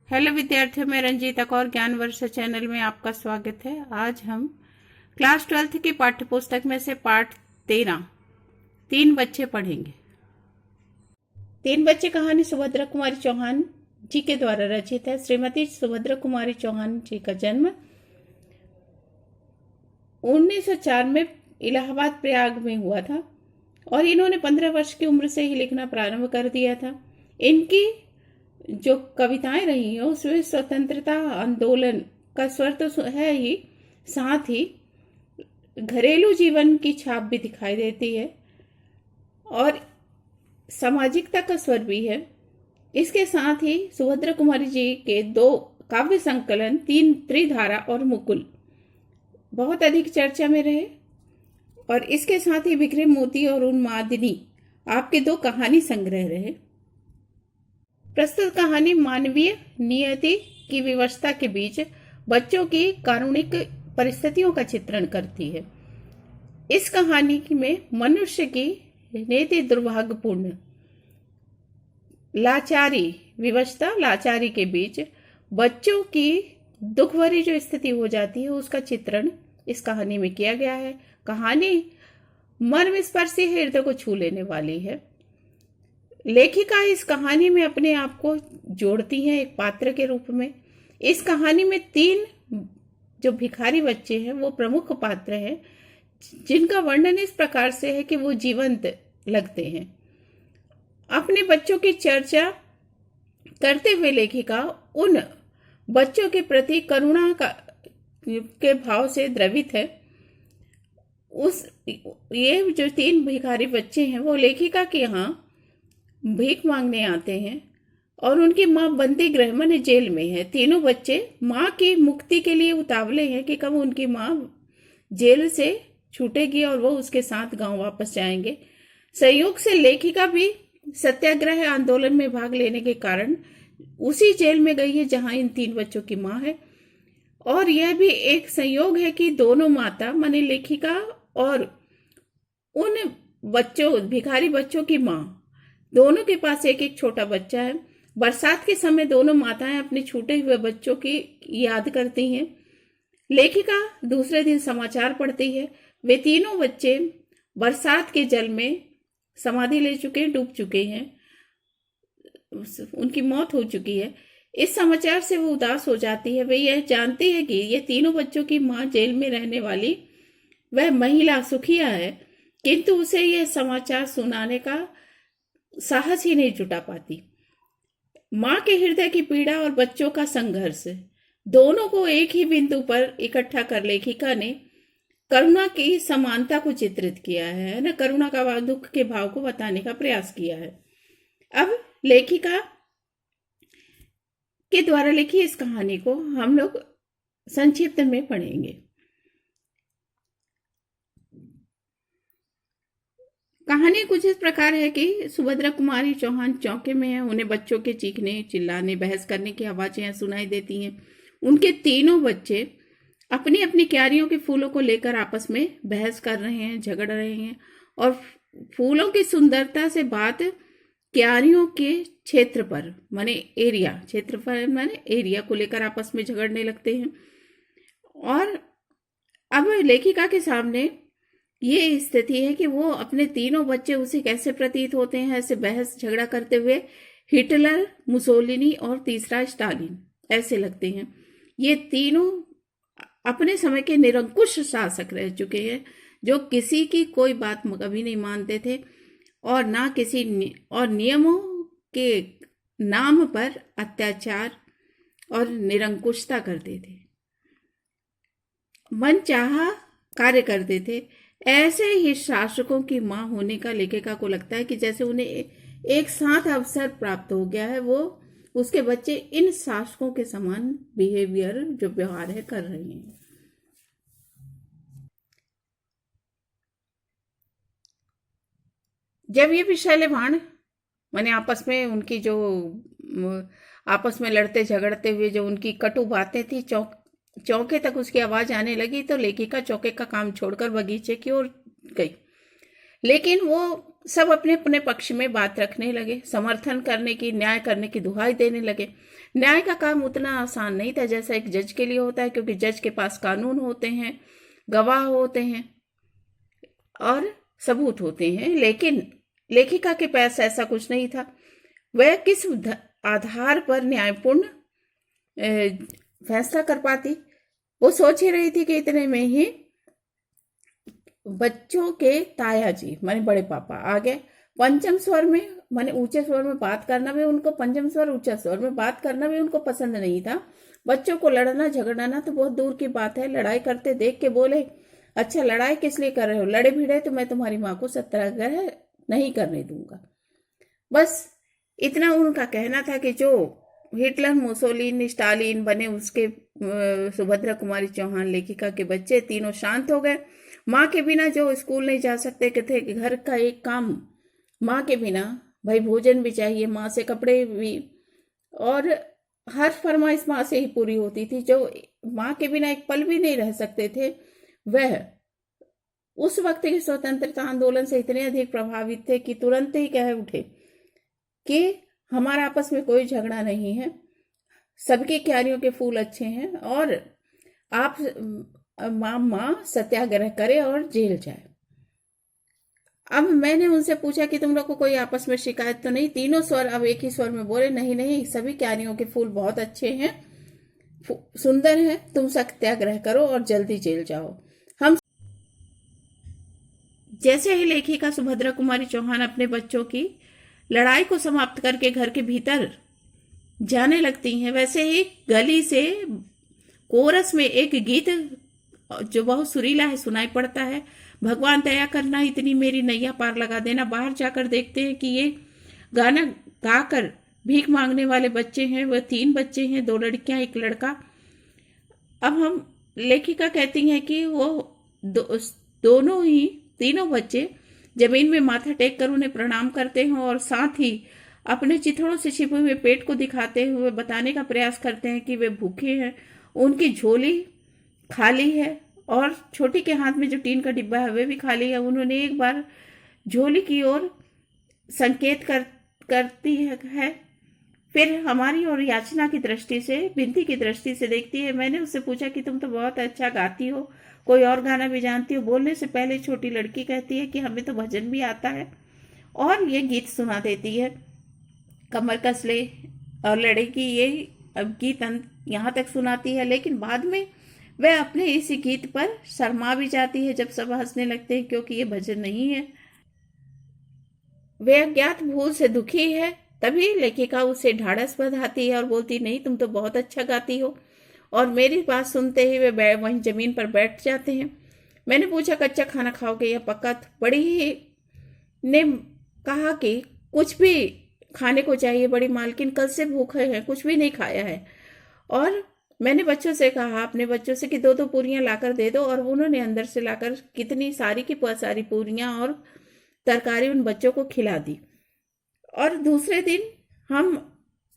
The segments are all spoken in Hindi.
हेलो विद्यार्थियों, मैं रंजीता कौर ज्ञान वर्षा चैनल में आपका स्वागत है। आज हम क्लास 12th की पाठ्य पुस्तक में से पाठ 13 तीन बच्चे पढ़ेंगे। तीन बच्चे कहानी सुभद्रा कुमारी चौहान जी के द्वारा रचित है। श्रीमती सुभद्रा कुमारी चौहान जी का जन्म 1904 में इलाहाबाद प्रयाग में हुआ था और इन्होंने 15 वर्ष की उम्र से ही लिखना प्रारंभ कर दिया था। इनकी जो कविताएं रही हैं उसमें स्वतंत्रता आंदोलन का स्वर तो है ही, साथ ही घरेलू जीवन की छाप भी दिखाई देती है और सामाजिकता का स्वर भी है। इसके साथ ही सुभद्रा कुमारी जी के दो काव्य संकलन तीन त्रिधारा और मुकुल बहुत अधिक चर्चा में रहे और इसके साथ ही बिखरे मोती और उन्मादिनी आपके दो कहानी संग्रह रहे। प्रस्तुत कहानी मानवीय नियति की विवशता के बीच बच्चों की कारुणिक परिस्थितियों का चित्रण करती है। इस कहानी में मनुष्य की नीति दुर्भाग्यपूर्ण लाचारी के बीच बच्चों की दुख भरी जो स्थिति हो जाती है उसका चित्रण इस कहानी में किया गया है। कहानी मर्मस्पर्शी हृदय को छू लेने वाली है। लेखिका इस कहानी में अपने आप को जोड़ती हैं एक पात्र के रूप में। इस कहानी में तीन जो भिखारी बच्चे हैं वो प्रमुख पात्र हैं, जिनका वर्णन इस प्रकार से है कि वो जीवंत लगते हैं। अपने बच्चों की चर्चा करते हुए लेखिका उन बच्चों के प्रति करुणा के भाव से द्रवित है। ये जो तीन भिखारी बच्चे हैं वो लेखिका के यहाँ भीख मांगने आते हैं और उनकी माँ बंदी गृह माने जेल में है। तीनों बच्चे माँ की मुक्ति के लिए उतावले हैं कि कब उनकी माँ जेल से छूटेगी और वो उसके साथ गांव वापस जाएंगे। संयोग से लेखिका भी सत्याग्रह आंदोलन में भाग लेने के कारण उसी जेल में गई है जहां इन तीन बच्चों की माँ है। और यह भी एक संयोग है कि दोनों माता माने लेखिका और उन बच्चों भिखारी बच्चों की माँ दोनों के पास एक एक छोटा बच्चा है। बरसात के समय दोनों माताएं अपने छूटे हुए बच्चों की याद करती हैं। लेखिका दूसरे दिन समाचार पढ़ती है। वे तीनों बच्चे बरसात के जल में समाधि ले चुके, डूब चुके हैं, उनकी मौत हो चुकी है। इस समाचार से वो उदास हो जाती है। वे यह जानती है कि ये तीनों बच्चों की माँ जेल में रहने वाली वह महिला सुखिया है, किंतु उसे यह समाचार सुनाने का साहस ही नहीं जुटा पाती। माँ के हृदय की पीड़ा और बच्चों का संघर्ष दोनों को एक ही बिंदु पर इकट्ठा कर लेखिका ने करुणा की समानता को चित्रित किया है ना, करुणा का दुख के भाव को बताने का प्रयास किया है। अब लेखिका के द्वारा लिखी इस कहानी को हम लोग संक्षिप्त में पढ़ेंगे। कहानी कुछ इस प्रकार है कि सुभद्रा कुमारी चौहान चौके में है। उन्हें बच्चों के चीखने, चिल्लाने, बहस करने की आवाजें सुनाई देती हैं। उनके तीनों बच्चे अपनी अपनी क्यारियों के फूलों को लेकर आपस में बहस कर रहे हैं, झगड़ रहे हैं और फूलों की सुंदरता से बात क्यारियों के क्षेत्रफल माने एरिया को लेकर आपस में झगड़ने लगते हैं। और अब लेखिका के सामने ये स्थिति है कि वो अपने तीनों बच्चे उसे कैसे प्रतीत होते हैं, ऐसे बहस झगड़ा करते हुए हिटलर, मुसोलिनी और तीसरा स्टालिन ऐसे लगते हैं। ये तीनों अपने समय के निरंकुश शासक रह चुके हैं, जो किसी की कोई बात कभी नहीं मानते थे और ना किसी और नियमों के नाम पर अत्याचार और निरंकुशता करते थे, मन चाहा कार्य करते थे। ऐसे ही शासकों की मां होने का लेखिका को लगता है कि जैसे उन्हें एक साथ अवसर प्राप्त हो गया है, वो उसके बच्चे इन शासकों के समान बिहेवियर जो व्यवहार है कर रहे हैं। जब ये विषैले बाण माने आपस में उनकी जो आपस में लड़ते झगड़ते हुए जो उनकी कटु बातें थी चौके तक उसकी आवाज आने लगी तो लेखिका चौके का काम छोड़कर बगीचे की ओर गई। लेकिन वो सब अपने अपने पक्ष में बात रखने लगे, समर्थन करने की, न्याय करने की दुहाई देने लगे। न्याय का काम उतना आसान नहीं था जैसा एक जज के लिए होता है, क्योंकि जज के पास कानून होते हैं, गवाह होते हैं और सबूत होते हैं, लेकिन लेखिका के पास ऐसा कुछ नहीं था। वह किस आधार पर न्यायपूर्ण फैसला कर पाती? वो सोच ही रही थी कि इतने में ही बच्चों के ताया जी माने बड़े पापा आ गए। पंचम स्वर में माने ऊंचे स्वर में बात करना भी उनको, पंचम स्वर ऊंचा स्वर में बात करना भी उनको पसंद नहीं था। बच्चों को लड़ना झगड़ना तो बहुत दूर की बात है। लड़ाई करते देख के बोले, अच्छा लड़ाई किस लिए कर रहे हो? लड़े भिड़े तो मैं तुम्हारी माँ को सत्याग्रह नहीं करने दूंगा। बस इतना उनका कहना था कि जो हिटलर, मुसोलिनी, स्टालिन बने उसके सुभद्रा कुमारी चौहान लेखिका के बच्चे तीनों शांत हो गए। माँ के बिना जो स्कूल नहीं जा सकते कि थे, कि घर का एक काम माँ के बिना, भाई भोजन भी चाहिए, माँ से कपड़े भी, और हर फरमाइश माँ से ही पूरी होती थी। जो माँ के बिना एक पल भी नहीं रह सकते थे, वह उस वक्त के स्वतंत्रता आंदोलन से इतने अधिक प्रभावित थे कि तुरंत ही कह उठे कि हमारा आपस में कोई झगड़ा नहीं है, सबके क्यारियों के फूल अच्छे हैं, और आप माँ सत्याग्रह करे और जेल जाए। अब मैंने उनसे पूछा कि तुम लोग को कोई आपस में शिकायत तो नहीं? तीनों स्वर अब एक ही स्वर में बोले, नहीं नहीं, सभी क्यारियों के फूल बहुत अच्छे हैं, सुंदर हैं, तुम सत्याग्रह करो और जल्दी जेल जाओ। हम जैसे ही लेखिका सुभद्रा कुमारी चौहान अपने बच्चों की लड़ाई को समाप्त करके घर के भीतर जाने लगती हैं, वैसे ही गली से कोरस में एक गीत जो बहुत सुरीला है सुनाई पड़ता है, भगवान दया करना, इतनी मेरी नैया पार लगा देना। बाहर जाकर देखते हैं कि ये गाना गाकर भीख मांगने वाले बच्चे हैं, वह 3 बच्चे हैं, 2 लड़कियां 1 लड़का। अब हम लेखिका कहती हैं कि वो दोनों ही तीनों बच्चे जमीन में माथा टेक कर उन्हें प्रणाम करते हैं और साथ ही अपने चिथड़ों से छिपे हुए पेट को दिखाते हुए बताने का प्रयास करते हैं कि वे भूखे हैं, उनकी झोली खाली है और छोटी के हाथ में जो टीन का डिब्बा है वे भी खाली है। उन्होंने एक बार झोली की ओर संकेत करती है, फिर हमारी और याचना की दृष्टि से, विनती की दृष्टि से देखती है। मैंने उससे पूछा कि तुम तो बहुत अच्छा गाती हो, कोई और गाना भी जानती हो? बोलने से पहले छोटी लड़की कहती है कि हमें तो भजन भी आता है, और ये गीत सुना देती है, कमर कस ले और लड़ेगी, ये अब गीत यहाँ तक सुनाती है। लेकिन बाद में वह अपने इसी गीत पर शर्मा भी जाती है जब सब हंसने लगते हैं, क्योंकि ये भजन नहीं है। वह अज्ञात भूल से दुखी है। तभी लेखिका उसे ढाढ़स बंधाती है और बोलती, नहीं तुम तो बहुत अच्छा गाती हो। और मेरी बात सुनते ही वे वहीं जमीन पर बैठ जाते हैं। मैंने पूछा, कच्चा खाना खाओगे या पक्का? बड़ी ही ने कहा कि कुछ भी खाने को चाहिए बड़ी मालकिन, कल से भूखे हैं, कुछ भी नहीं खाया है। और मैंने बच्चों से कहा, अपने बच्चों से, कि 2-2 पूरियां लाकर दे दो, और उन्होंने अंदर से लाकर कितनी सारी की सारी पूरियां और तरकारी उन बच्चों को खिला दी। और दूसरे दिन हम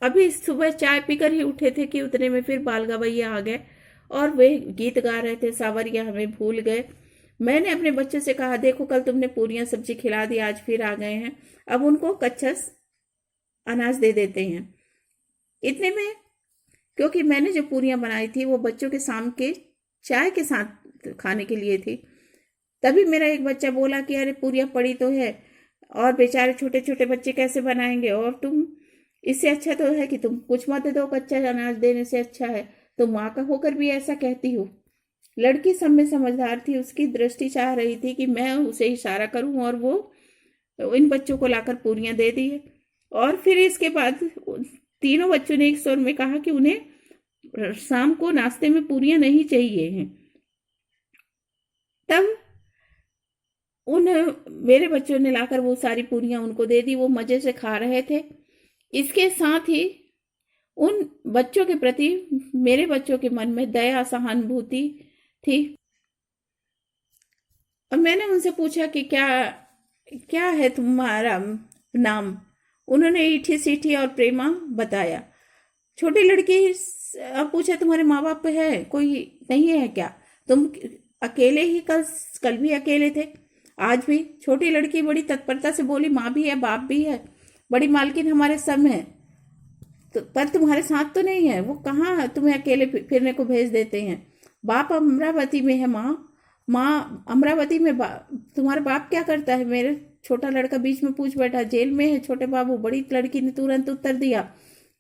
अभी सुबह चाय पीकर ही उठे थे कि उतने में फिर बाल गवैया आ गए और वे गीत गा रहे थे, सावरिया हमें भूल गए। मैंने अपने बच्चों से कहा, देखो कल तुमने पूरियां सब्जी खिला दी, आज फिर आ गए हैं, अब उनको कच्चा अनाज दे देते हैं। इतने में, क्योंकि मैंने जो पूरियां बनाई थी वो बच्चों के शाम के चाय के साथ खाने के लिए थी, तभी मेरा एक बच्चा बोला कि अरे पूरियां पड़ी तो है और बेचारे छोटे छोटे बच्चे कैसे बनाएंगे, और तुम, इससे अच्छा तो है कि तुम कुछ मत दो, कच्चा अनाज देने से अच्छा है। तुम माँ का होकर भी ऐसा कहती हो। लड़की सब में समझदार थी, उसकी दृष्टि चाह रही थी कि मैं उसे इशारा करूं और वो इन बच्चों को लाकर पूरियां दे दी। और फिर इसके बाद तीनों बच्चों ने एक स्वर में कहा कि उन्हें शाम को नाश्ते में पूरियां नहीं चाहिए हैं। तब उन मेरे बच्चों ने लाकर वो सारी पूरियां उनको दे दी, वो मजे से खा रहे थे। इसके साथ ही उन बच्चों के प्रति मेरे बच्चों के मन में दया, सहानुभूति थी। और मैंने उनसे पूछा कि क्या क्या है तुम्हारा नाम? उन्होंने ईठी सीठी और प्रेमा बताया। छोटी लड़की पूछा, तुम्हारे माँ बाप है, कोई नहीं है क्या? तुम अकेले ही कल भी अकेले थे? आज भी छोटी लड़की बड़ी तत्परता से बोली, माँ भी है, बाप भी है, बड़ी मालकिन हमारे सब है, तो पर तुम्हारे साथ तो नहीं है। वो कहाँ तुम्हें अकेले फिरने को भेज देते हैं। बाप अमरावती में है माँ। माँ अमरावती में तुम्हारा बाप क्या करता है? मेरे छोटा लड़का बीच में पूछ बैठा। जेल में है छोटे बाबू। बड़ी लड़की ने तुरंत उत्तर दिया,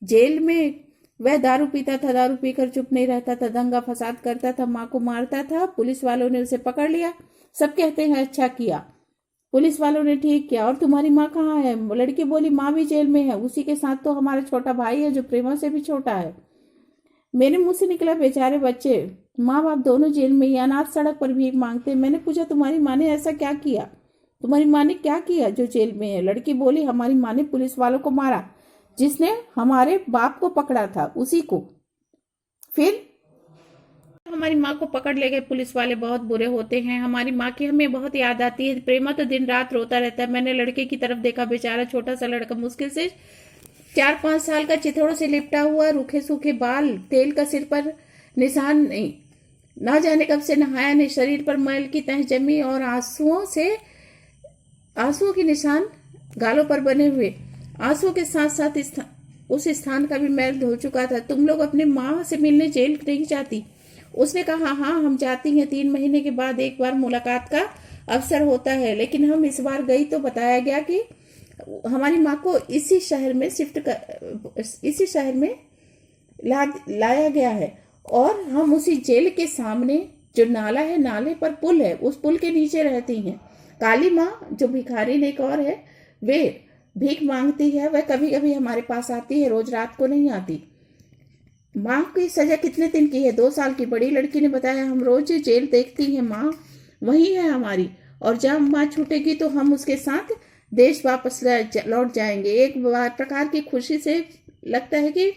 जेल में वह दारू पीता था, दारू पीकर चुप नहीं रहता था, दंगा फसाद करता था, माँ को मारता था। पुलिस वालों ने उसे पकड़ लिया। सब कहते हैं अच्छा किया, पुलिस वालों ने ठीक किया। और तुम्हारी माँ कहाँ है? लड़की बोली, माँ भी जेल में है, उसी के साथ तो हमारा छोटा भाई है जो प्रेमा से भी छोटा है। मेरे मुंह से निकला, बेचारे बच्चे, माँ बाप दोनों जेल में ही, अनाथ सड़क पर भीख मांगते। मैंने पूछा, तुम्हारी माँ ने ऐसा क्या किया? तुम्हारी माँ ने क्या किया जो जेल में है? लड़की बोली, हमारी माँ ने पुलिस वालों को मारा, जिसने हमारे बाप को पकड़ा था उसी को। फिर हमारी माँ को पकड़ ले गए पुलिस वाले। बहुत बुरे होते हैं। हमारी माँ की हमें बहुत याद आती है। प्रेमा तो दिन रात रोता रहता है। मैंने लड़के की तरफ देखा, बेचारा छोटा सा लड़का, मुश्किल से 4-5 साल का, चिथड़ों से लिपटा हुआ, रूखे सूखे बाल, तेल का सिर पर निशान नहीं, ना जाने कब से नहाया नहीं, शरीर पर मैल की तह जमी और आंसुओं के निशान गालों पर बने हुए। आंसुओं के साथ साथ उस स्थान का भी मैल धो चुका था। तुम लोग अपने माँ से मिलने जेल नहीं जाती? उसने कहा, हाँ हम जाती हैं। 3 महीने के बाद एक बार मुलाकात का अवसर होता है, लेकिन हम इस बार गई तो बताया गया कि हमारी माँ को इसी शहर में लाया गया है, और हम उसी जेल के सामने जो नाला है, नाले पर पुल है, उस पुल के नीचे रहती हैं। काली माँ जो भिखारी एक और है, वे भीख मांगती है। वह कभी कभी हमारे पास आती है, रोज रात को नहीं आती। माँ की सजा कितने दिन की है? 2 साल की। बड़ी लड़की ने बताया, हम रोज जेल देखती हैं, माँ वही है हमारी, और जब माँ छूटेगी तो हम उसके साथ देश वापस लौट जाएंगे। एक प्रकार की खुशी से लगता है कि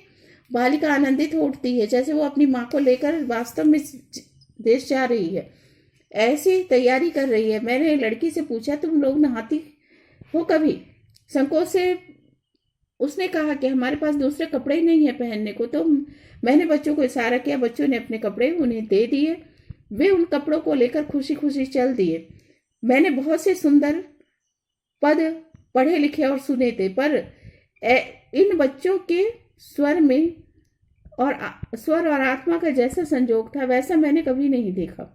बालिका आनंदित हो उठती है, जैसे वो अपनी माँ को लेकर वास्तव में देश जा रही है, ऐसी तैयारी कर रही है। मैंने लड़की से पूछा, तुम लोग नहाती हो कभी? संकोच से उसने कहा कि हमारे पास दूसरे कपड़े ही नहीं है पहनने को। तो मैंने बच्चों को इशारा किया, बच्चों ने अपने कपड़े उन्हें दे दिए। वे उन कपड़ों को लेकर खुशी खुशी चल दिए। मैंने बहुत से सुंदर पद पढ़े लिखे और सुने थे, पर इन बच्चों के स्वर और आत्मा का जैसा संजोग था, वैसा मैंने कभी नहीं देखा।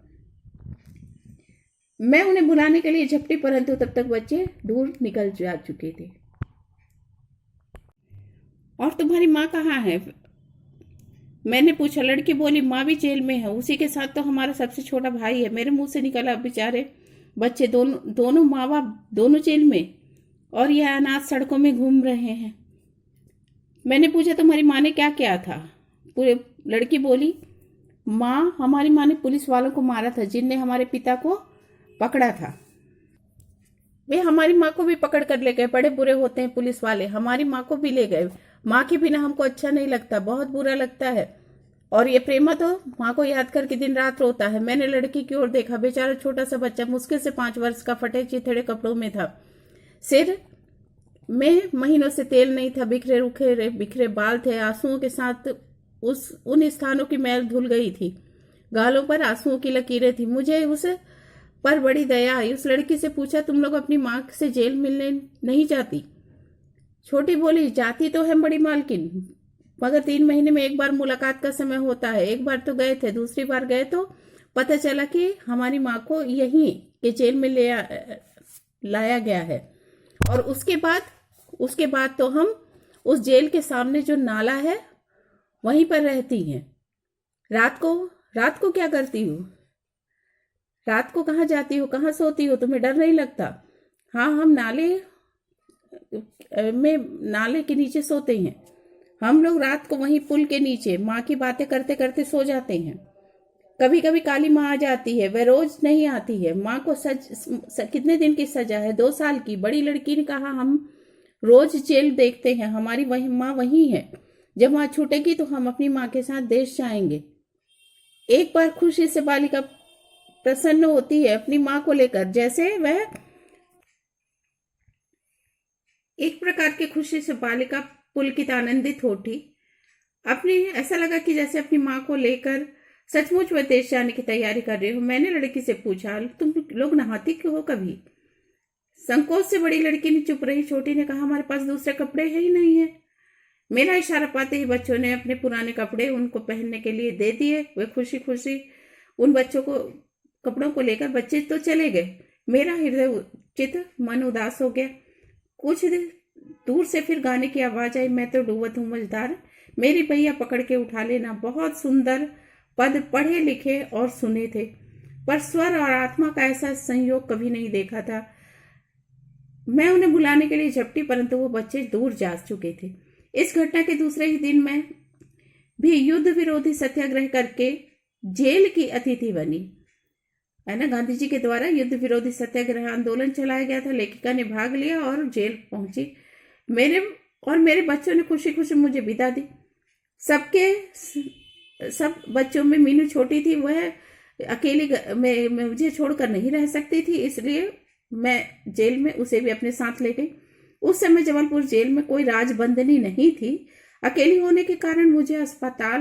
मैं उन्हें बुलाने के लिए झपटी, परंतु तब तक बच्चे दूर निकल जा चुके थे। और तुम्हारी माँ कहाँ है? मैंने पूछा। लड़की बोली, माँ भी जेल में है, उसी के साथ तो हमारा सबसे छोटा भाई है। मेरे मुंह से निकला, बेचारे बच्चे, दोनों माँ बाप दोनों जेल में, और यह अनाथ सड़कों में घूम रहे हैं। मैंने पूछा, तुम्हारी माँ ने क्या किया था? पूरे लड़की बोली, हमारी माँ ने पुलिस वालों को मारा था, जिनने हमारे पिता को पकड़ा था। वे हमारी माँ को भी पकड़ कर ले गए। बड़े बुरे होते हैं पुलिस वाले। हमारी माँ को भी ले गए। माँ के बिना हमको अच्छा नहीं लगता, बहुत बुरा लगता है। और ये प्रेमा तो माँ को याद करके दिन रात रोता है। मैंने लड़की की ओर देखा। बेचारा छोटा सा बच्चा, मुश्किल से 5 वर्ष का, फटे चिथड़े कपड़ों में था। सिर में महीनों से तेल नहीं था, बिखरे बाल थे। आंसुओं के साथ उन स्थानों की मैल धुल गई थी। गालों पर आंसुओं की लकीरें थी। मुझे उस पर बड़ी दया आई। उस लड़की से पूछा, तुम लोग अपनी माँ से जेल मिलने नहीं जाती? छोटी बोली, जाती तो है बड़ी मालकिन, मगर 3 महीने में एक बार मुलाकात का समय होता है। एक बार तो गए थे, दूसरी बार गए तो पता चला कि हमारी माँ को यहीं के जेल में लाया गया है। और उसके बाद तो हम उस जेल के सामने जो नाला है वहीं पर रहती हैं। रात को क्या करती हो? रात को कहाँ जाती हो, कहाँ सोती हो? तुम्हें डर नहीं लगता? हाँ, हम नाले के नीचे सोते हैं। हम लोग रात को वहीं पुल के नीचे माँ की बातें करते करते सो जाते हैं। कभी कभी काली माँ आ जाती है, वह रोज नहीं आती है। माँ को कितने दिन की सजा है? 2 साल की। बड़ी लड़की ने कहा, हम रोज जेल देखते हैं, हमारी माँ वही है। जब माँ छूटेगी तो हम अपनी माँ के साथ देश जाएंगे। एक बार खुशी से बालिका प्रसन्न होती है अपनी माँ को लेकर, जैसे वह एक प्रकार की खुशी से बालिका पुलकित आनंदित होती। ऐसा लगा कि जैसे अपनी माँ को लेकर सचमुच वह देश जाने की तैयारी कर रही हो। मैंने लड़की से पूछा, तुम लोग नहाती क्यों हो कभी? संकोच से बड़ी लड़की ने चुप रही। छोटी ने कहा, हमारे पास दूसरे कपड़े है ही नहीं है। मेरा इशारा पाते ही बच्चों ने अपने पुराने कपड़े उनको पहनने के लिए दे दिए। वे खुशी खुशी उन बच्चों को कपड़ों को लेकर बच्चे तो चले गए। मेरा हृदय चित मन उदास हो गया। कुछ दूर से फिर गाने की आवाज आई, मैं तो डूबत हूँ मझधार, मेरी भैया पकड़ के उठा लेना। बहुत सुंदर पद पढ़े लिखे और सुने थे, पर स्वर और आत्मा का ऐसा संयोग कभी नहीं देखा था। मैं उन्हें बुलाने के लिए झपटी, परंतु वो बच्चे दूर जा चुके थे। इस घटना के दूसरे ही दिन मैं भी युद्ध विरोधी सत्याग्रह करके जेल की अतिथि बनी, है ना। गांधी जी के द्वारा युद्ध विरोधी सत्याग्रह आंदोलन चलाया गया था। लेखिका ने भाग लिया और जेल पहुंची। मेरे बच्चों ने खुशी खुशी मुझे विदा दी। सब बच्चों में मीनू छोटी थी। वह अकेली मुझे छोड़कर नहीं रह सकती थी, इसलिए मैं जेल में उसे भी अपने साथ ले गई। उस समय जबलपुर जेल में कोई राजबंदनी नहीं थी। अकेली होने के कारण मुझे अस्पताल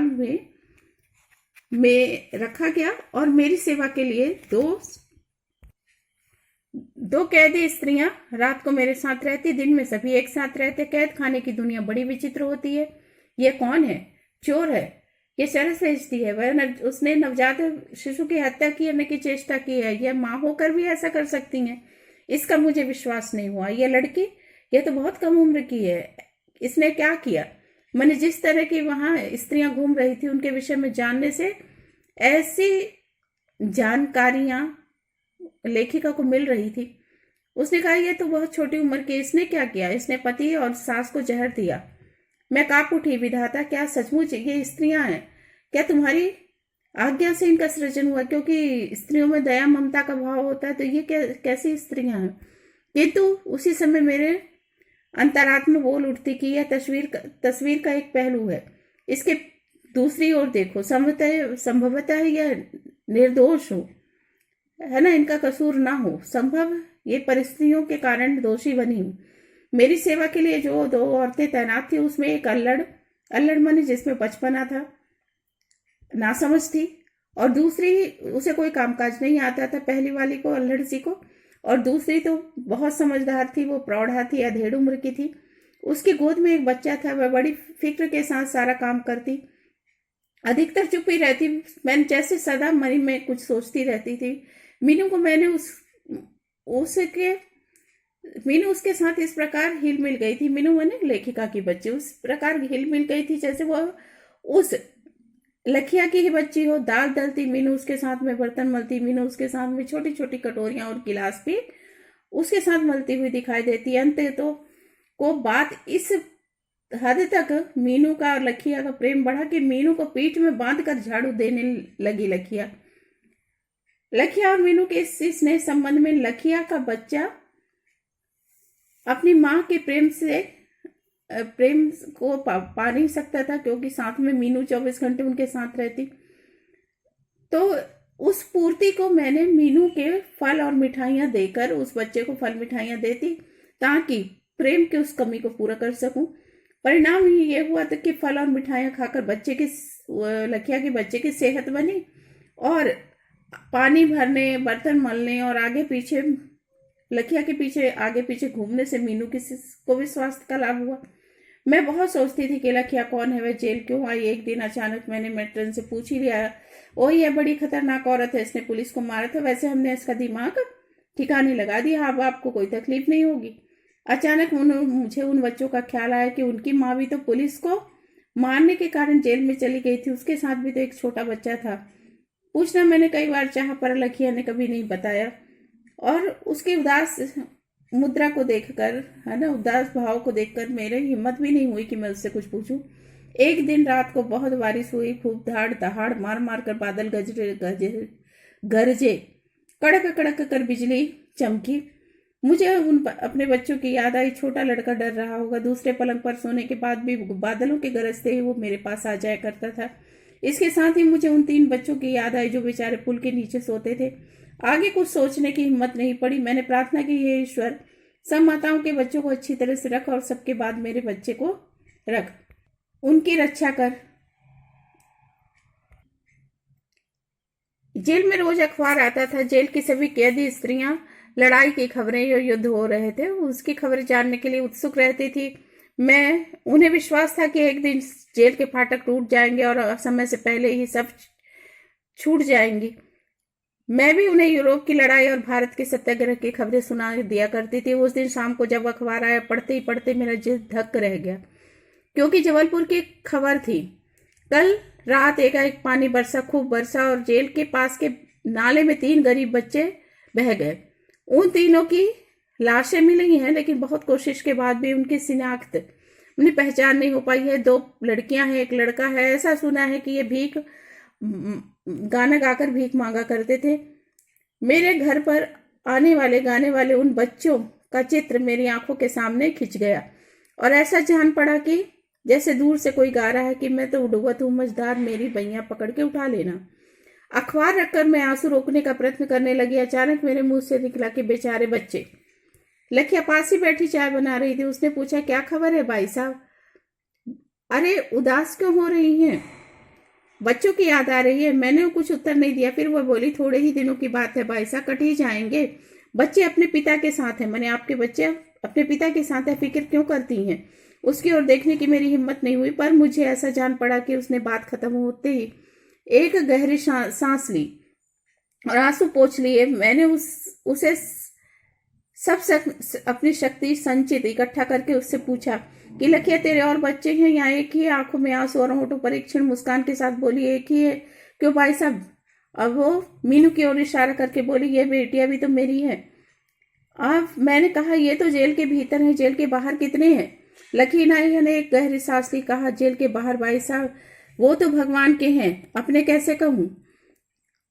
में रखा गया और मेरी सेवा के लिए दो कैदी स्त्रियां रात को मेरे साथ रहती, दिन में सभी एक साथ रहते। कैद खाने की दुनिया बड़ी विचित्र होती है। ये कौन है? चोर है, ये चरस बेचती है, उसने नवजात शिशु की हत्या करने की चेष्टा की है। यह माँ होकर भी ऐसा कर सकती हैं, इसका मुझे विश्वास नहीं हुआ। यह लड़की, यह तो बहुत कम उम्र की है, इसने क्या किया? मैंने जिस तरह की वहां स्त्रियां घूम रही थी उनके विषय में जानने से ऐसी जानकारियां लेखिका को मिल रही थी। उसने कहा, यह तो बहुत छोटी उम्र की, इसने क्या किया? इसने पति और सास को जहर दिया। मैं कांप उठी। विधाता, क्या सचमुच ये स्त्रियां हैं? क्या तुम्हारी आज्ञा से इनका सृजन हुआ? क्योंकि स्त्रियों में दया ममता का भाव होता है, तो ये कैसी स्त्रियां हैं? किंतु उसी समय मेरे अंतरात्मा बोल उठती कि यह तस्वीर का एक पहलू है, इसके दूसरी ओर देखो। संभवतः यह निर्दोष हो, है ना, इनका कसूर ना हो। संभव ये परिस्थितियों के कारण दोषी बनी हूं। मेरी सेवा के लिए जो 2 औरतें तैनात थी, उसमें एक अल्लड़ मनी जिसमें बचपना था, नासमझ थी, और दूसरी उसे कोई कामकाज नहीं आता था, पहली वाली को, अल्लड़ सी को। और दूसरी तो बहुत समझदार थी, वो प्रौढ़ा थी, अधेड़ उम्र की थी। उसकी गोद में एक बच्चा था। वह बड़ी फिक्र के साथ सारा काम करती, अधिकतर चुप ही रहती। मैं जैसे सदा मनी में कुछ सोचती रहती थी। मीनू को मैंने मीनू उसके साथ इस प्रकार हिल मिल गई थी। मीनू मैंने लेखिका की बच्ची उस प्रकार हिल मिल गई थी जैसे वह उस लखिया की ही बच्ची हो। दाल दलती मीनू उसके साथ में, बर्तन मलती मीनू उसके साथ में, छोटी छोटी कटोरियां और गिलास भी उसके साथ मलती हुई दिखाई देती। अंत तो को बात इस हद तक मीनू का और लखिया का प्रेम बढ़ा कि मीनू को पीठ में बांध कर झाड़ू देने लगी लखिया और मीनू के इस स्नेह संबंध में लखिया का बच्चा अपनी माँ के प्रेम को पा नहीं सकता था, क्योंकि साथ में मीनू 24 घंटे उनके साथ रहती। तो उस पूर्ति को मैंने मीनू के फल और मिठाइयां देकर उस बच्चे को फल मिठाइयां देती, ताकि प्रेम की उस कमी को पूरा कर सकूं। परिणाम ये हुआ था कि फल और मिठाइयां खाकर लखिया के बच्चे की सेहत बनी, और पानी भरने, बर्तन मलने और लखिया के पीछे आगे पीछे घूमने से मीनू को भी स्वास्थ्य का लाभ हुआ। मैं बहुत सोचती थी कि लखिया कौन है, वह जेल क्यों आई। एक दिन अचानक मैंने मैट्रन से पूछ ही लिया, ओ यह बड़ी खतरनाक औरत है, इसने पुलिस को मारा था, वैसे हमने इसका दिमाग ठिकाने लगा दिया, अब आपको कोई तकलीफ नहीं होगी। अचानक मुझे उन बच्चों का ख्याल आया कि उनकी माँ भी तो पुलिस को मारने के कारण जेल में चली गई थी, उसके साथ भी तो एक छोटा बच्चा था। पूछना मैंने कई बार चाहा, पर लखिया ने कभी नहीं बताया। और उसकी उदास मुद्रा को देखकर, है ना, उदास भाव को देखकर मेरे हिम्मत भी नहीं हुई कि मैं उससे कुछ पूछूं। एक दिन रात को बहुत बारिश हुई, खूब धाड़ दहाड़ मार मार कर बादल गरजे, कड़क कड़क कर बिजली चमकी। मुझे अपने बच्चों की याद आई। छोटा लड़का डर रहा होगा, दूसरे पलंग पर सोने के बाद भी बादलों के गरजते ही वो मेरे पास आ जाया करता था। इसके साथ ही मुझे उन 3 बच्चों की याद आई जो बेचारे पुल के नीचे सोते थे। आगे कुछ सोचने की हिम्मत नहीं पड़ी। मैंने प्रार्थना की, हे ईश्वर, सब माताओं के बच्चों को अच्छी तरह से रख और सबके बाद मेरे बच्चे को रख, उनकी रक्षा कर। जेल में रोज अखबार आता था। जेल की सभी कैदी स्त्रियां लड़ाई की खबरें या युद्ध हो रहे थे उसकी खबरें जानने के लिए उत्सुक रहती थी। मैं उन्हें विश्वास था कि एक दिन जेल के फाटक टूट जाएंगे और समय से पहले ही सब छूट जाएंगी। मैं भी उन्हें यूरोप की लड़ाई और भारत के सत्याग्रह की खबरें सुना दिया करती थी। उस दिन शाम को जब अखबार आया, पढ़ते ही पढ़ते मेरा दिल धक रह गया, क्योंकि जबलपुर की खबर थी। कल रात एकाएक पानी बरसा, खूब बरसा, और जेल के पास के नाले में 3 गरीब बच्चे बह गए। उन तीनों की लाशें मिली हैं, लेकिन बहुत कोशिश के बाद भी उनकी शिनाख्त, उन्हें पहचान नहीं हो पाई है। 2 लड़कियां हैं, 1 लड़का है। ऐसा सुना है कि ये भीख गाना गाकर भीख मांगा करते थे। मेरे घर पर आने वाले गाने वाले उन बच्चों का चित्र मेरी आंखों के सामने खिंच गया, और ऐसा जान पड़ा कि जैसे दूर से कोई गा रहा है कि मैं तो डूबत हूं मझधार, मेरी बैया पकड़ के उठा लेना। अखबार रखकर मैं आंसू रोकने का प्रयत्न करने लगी। अचानक मेरे मुंह से निकला कि बेचारे बच्चे। लखिया पास ही बैठी चाय बना रही थी। उसने पूछा, क्या खबर है भाई साहब? अरे उदास क्यों हो रही हैं? बच्चों की याद आ रही है। मैंने कुछ उत्तर नहीं दिया। फिर वह बोली, थोड़े ही दिनों की बात है भाई साहब, कट ही जाएंगे। बच्चे अपने पिता के साथ हैं। मैंने आपके बच्चे अपने पिता के साथ है, फिक्र क्यों करती हैं? उसकी ओर देखने की मेरी हिम्मत नहीं हुई, पर मुझे ऐसा जान पड़ा कि उसने बात खत्म होते ही एक गहरी सांस ली और आंसू पोंछ लिए। मैंने उसे अपनी शक्ति संचित इकट्ठा करके उससे पूछा कि लखिया, तेरे और बच्चे हैं या एक ही है? आंखों में आंसू और होठों पर एक क्षण मुस्कान के साथ बोली, एक ही है। क्यों भाई साहब? अब वो मीनू की ओर इशारा करके बोली, ये बेटियां भी तो मेरी है। अब मैंने कहा, ये तो जेल के भीतर है, जेल के बाहर कितने हैं? लकी नायक ने एक गहरी सांस ली, कहा, जेल के बाहर भाई साहब वो तो भगवान के हैं, अपने कैसे कहूं?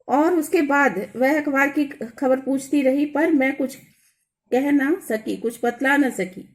और उसके बाद वह अखबार की खबर पूछती रही, पर मैं कुछ कह ना सकी, कुछ बतला ना सकी।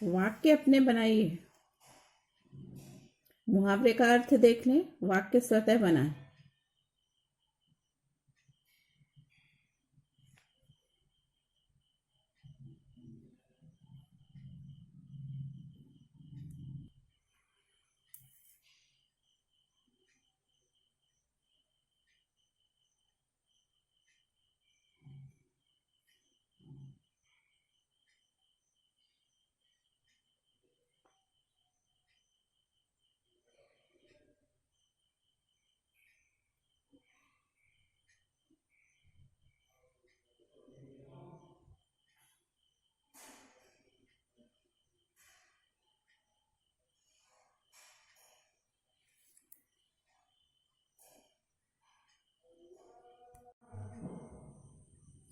वाक्य अपने बनाइए, मुहावरे का अर्थ देख लें, वाक्य स्वतः बनाएं।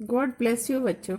गॉड ब्लेस यू बच्चों।